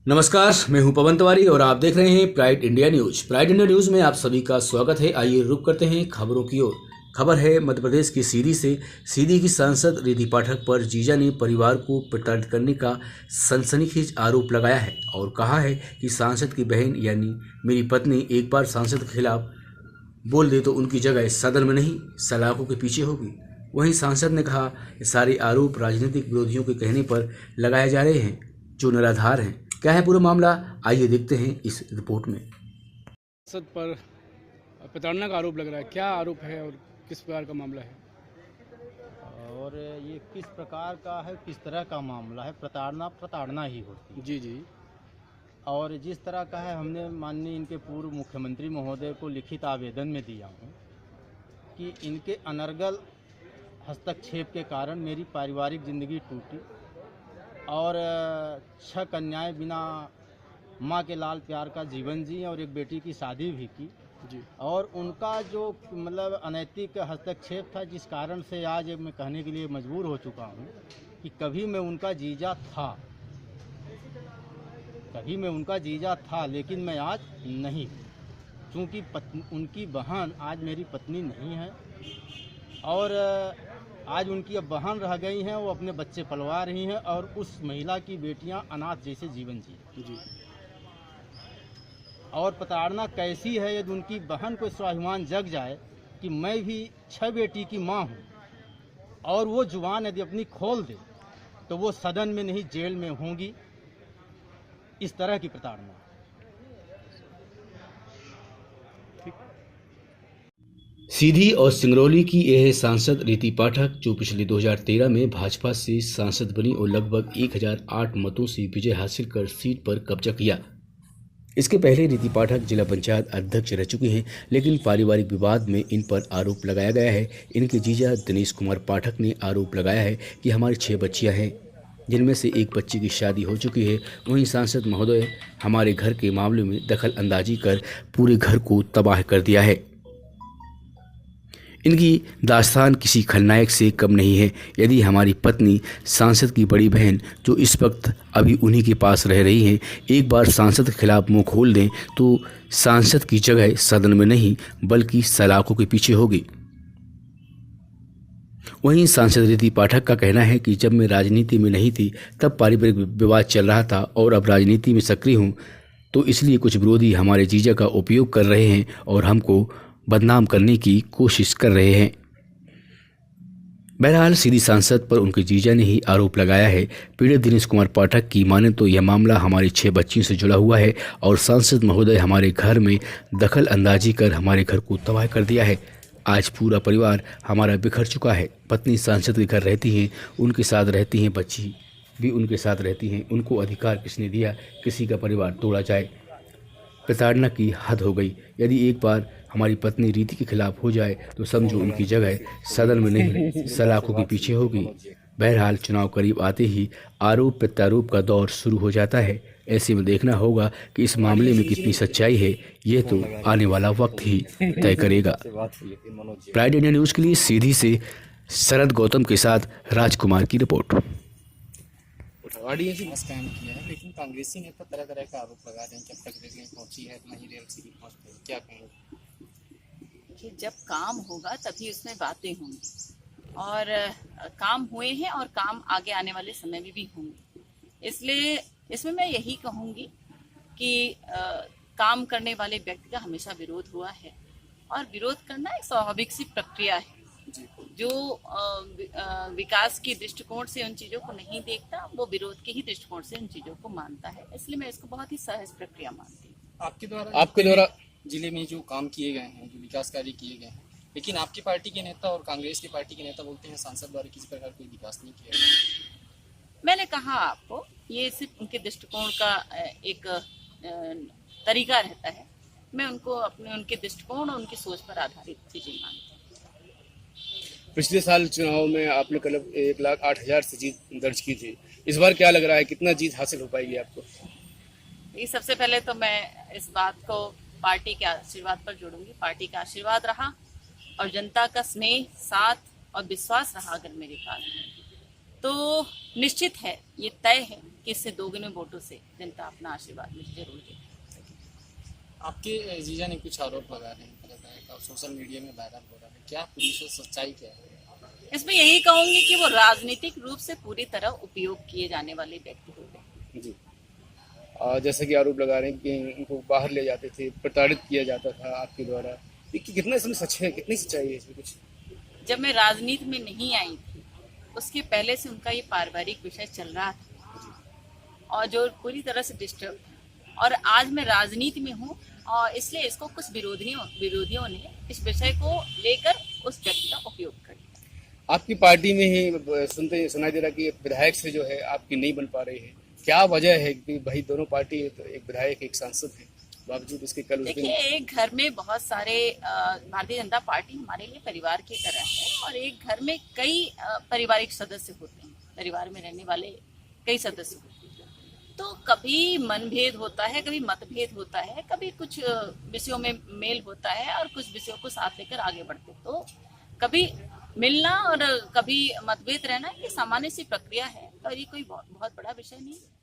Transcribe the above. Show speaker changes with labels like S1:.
S1: नमस्कार, मैं हूं पवन तिवारी और आप देख रहे हैं pride India news. Pride India news में आप सभी का स्वागत है। आइए रुक करते हैं खबरों की ओर। खबर है मध्य प्रदेश की सीधी से। सीधी की सांसद रिद्धि पाठक पर जीजा ने परिवार को प्रताड़ित करने का सनसनीखेज आरोप लगाया है और कहा है कि सांसद की बहन यानी मेरी पत्नी एक बार सांसद के खिलाफ बोल दे तो उनकी जगह सदन में नहीं सलाखों के पीछे होगी। वहीं सांसद ने कहा कि सारे आरोप राजनीतिक विरोधियों के कहने पर लगाए जा रहे हैं जो निराधार हैं। क्या है पूरा मामला, आइए देखते हैं इस रिपोर्ट में।
S2: सांसद पर प्रताड़ना का आरोप लग रहा है, क्या आरोप है और किस प्रकार का मामला है?
S3: और ये किस प्रकार का है, किस तरह का मामला है? प्रताड़ना ही होती है।
S2: जी जी।
S3: और जिस तरह का है, हमने माननीय इनके पूर्व मुख्यमंत्री महोदय को लिखित आवेदन में दिया हूँ कि इनके अनर्गल हस्तक्षेप के कारण मेरी पारिवारिक ज़िंदगी टूटी और 6 कन्याएं बिना माँ के लाल प्यार का जीवन जी और एक बेटी की शादी भी की
S2: जी।
S3: और उनका जो मतलब अनैतिक हस्तक्षेप था, जिस कारण से आज मैं कहने के लिए मजबूर हो चुका हूँ कि कभी मैं उनका जीजा था, लेकिन मैं आज नहीं हूँ, क्योंकि उनकी बहन आज मेरी पत्नी नहीं है और आज उनकी अब बहन रह गई हैं, वो अपने बच्चे पलवा रही हैं और उस महिला की बेटियां अनाथ जैसे जीवन जी। और प्रताड़ना कैसी है, यदि उनकी बहन को स्वाभिमान जग जाए कि मैं भी 6 बेटी की मां हूं और वो जुबान यदि अपनी खोल दे तो वो सदन में नहीं जेल में होंगी। इस तरह की प्रताड़ना।
S1: सीधी और सिंगरौली की यह सांसद रिद्धि पाठक जो पिछले 2013 में भाजपा से सांसद बनी और लगभग 1008 मतों से विजय हासिल कर सीट पर कब्जा किया। इसके पहले रिद्धि पाठक जिला पंचायत अध्यक्ष रह चुके हैं, लेकिन पारिवारिक विवाद में इन पर आरोप लगाया गया है। इनके जीजा दिनेश कुमार पाठक ने आरोप लगाया है कि हमारी 6 बच्चियां हैं, जिनमें से एक बच्ची की शादी हो चुकी है। वहीं सांसद महोदय हमारे घर के मामले में दखल अंदाजी कर पूरे घर को तबाह कर दिया है। इनकी दास्तान किसी खलनायक से कम नहीं है। यदि हमारी पत्नी सांसद की बड़ी बहन जो इस वक्त अभी उन्हीं के पास रह रही हैं एक बार सांसद के खिलाफ मुंह खोल दें तो सांसद की जगह सदन में नहीं बल्कि सलाखों के पीछे होगी। वहीं सांसद रिद्धि पाठक का कहना है कि जब मैं राजनीति में नहीं थी तब पारिवारिक विवाद चल रहा था और अब राजनीति में सक्रिय हूँ तो इसलिए कुछ विरोधी हमारे जीजा का उपयोग कर रहे हैं और हमको बदनाम करने की कोशिश कर रहे हैं। बहरहाल सीधी सांसद पर उनके जीजा ने ही आरोप लगाया है। पीड़ित दिनेश कुमार पाठक की माने तो यह मामला हमारी 6 बच्चियों से जुड़ा हुआ है और सांसद महोदय हमारे घर में दखल अंदाजी कर हमारे घर को तबाह कर दिया है। आज पूरा परिवार हमारा बिखर चुका है। पत्नी सांसद के घर रहती हैं, उनके साथ रहती हैं, बच्ची भी उनके साथ रहती हैं। उनको अधिकार किसने दिया किसी का परिवार तोड़ा जाए? प्रताड़ना की हद हो गई। यदि एक बार हमारी पत्नी रीति के खिलाफ हो जाए तो समझो उनकी जगह सदन में नहीं सलाखों के पीछे होगी। बहरहाल चुनाव करीब आते ही आरोप प्रत्यारोप का दौर शुरू हो जाता है। ऐसे में देखना होगा कि इस मामले में कितनी सच्चाई है, यह तो आने वाला वक्त ही तय करेगा। प्राइड इंडिया न्यूज के लिए सीधी से शरद गौतम के साथ राजकुमार की रिपोर्ट।
S4: काम किया है, लेकिन कांग्रेसी नेता तरह तरह का आरोप लगा रहे हैं कि अब तक रेल नहीं पहुंची है, ना ही रेल सीधी पहुंच पाई। क्या कहेंगे?
S5: कि जब काम होगा तभी उसमें बातें होंगी और काम हुए हैं और काम आगे आने वाले समय में भी होंगे। इसलिए इसमें मैं यही कहूँगी कि काम करने वाले व्यक्ति का हमेशा विरोध हुआ है और विरोध करना एक स्वाभाविक सी प्रक्रिया है। जो विकास की दृष्टिकोण से उन चीज़ों को नहीं देखता वो विरोध के ही दृष्टिकोण से उन चीज़ों को मानता है। इसलिए मैं इसको बहुत ही सहज प्रक्रिया मानती हूँ।
S4: आपके द्वारा जिले में जो काम किए गए हैं, जो विकास कार्य किए गए हैं, लेकिन आपकी पार्टी के नेता और कांग्रेस की पार्टी के नेता बोलते हैं सांसद द्वारा किसी प्रकार कोई विकास नहीं किया गया।
S5: मैंने कहा आपको ये सिर्फ उनके दृष्टिकोण का एक तरीका रहता है। मैं उनको उनके दृष्टिकोण और उनकी सोच पर आधारित चीजें मानती हूँ।
S2: पिछले साल चुनाव में आपने करीब 1,08,000 से जीत दर्ज की थी। इस बार क्या लग रहा है, कितना जीत हासिल हो पाएगी आपको?
S5: ये सबसे पहले तो मैं इस बात को पार्टी के आशीर्वाद पर जोड़ूंगी। पार्टी का आशीर्वाद रहा और जनता का स्नेह, साथ और विश्वास रहा अगर मेरे पास, तो निश्चित है, ये तय है कि 21 से दोगुने वोटों से जनता अपना आशीर्वाद मुझे जरूर देगी।
S4: आपके जीजा ने कुछ आरोप लगा रहे हैं विधायक और सोशल मीडिया में वायरल हो रहा है, क्या पूरी सच्चाई क्या है?
S5: इसमें यही कहूंगी कि वो राजनीतिक रूप से पूरी तरह उपयोग किए जाने वाले व्यक्ति होते हैं।
S2: जी जैसे कि आरोप लगा रहे हैं कि उनको बाहर ले जाते थे, प्रताड़ित किया जाता था आपके द्वारा, ये कितना इसमें सच है, कितनी सच्चाई है इसमें कुछ?
S5: जब मैं राजनीति में नहीं आई थी उसके पहले से उनका ये पारिवारिक विषय चल रहा था और जो पूरी तरह से डिस्टर्ब था। और आज मैं राजनीति में हूँ और इसलिए इसको कुछ विरोधियों ने इस विषय को लेकर उस व्यक्ति का उपयोग कर लिया।
S2: आपकी पार्टी में ही सुनाई दे रहा कि विधायक से जो है आपकी नहीं बन पा रही है, क्या वजह है? कि भाई दोनों पार्टी, तो एक विधायक एक सांसद है, बावजूद इसके कल
S5: देखिए, एक घर में बहुत सारे भारतीय जनता पार्टी हमारे लिए परिवार की तरह है और एक घर में कई पारिवारिक सदस्य होते हैं, परिवार में रहने वाले कई सदस्य होते हैं। तो कभी मनभेद होता है, कभी मतभेद होता है, कभी कुछ विषयों में मेल होता है और कुछ विषयों को साथ लेकर आगे बढ़ते। तो कभी मिलना और कभी मतभेद रहना ये सामान्य सी प्रक्रिया है और ये कोई बहुत बड़ा विषय नहीं है।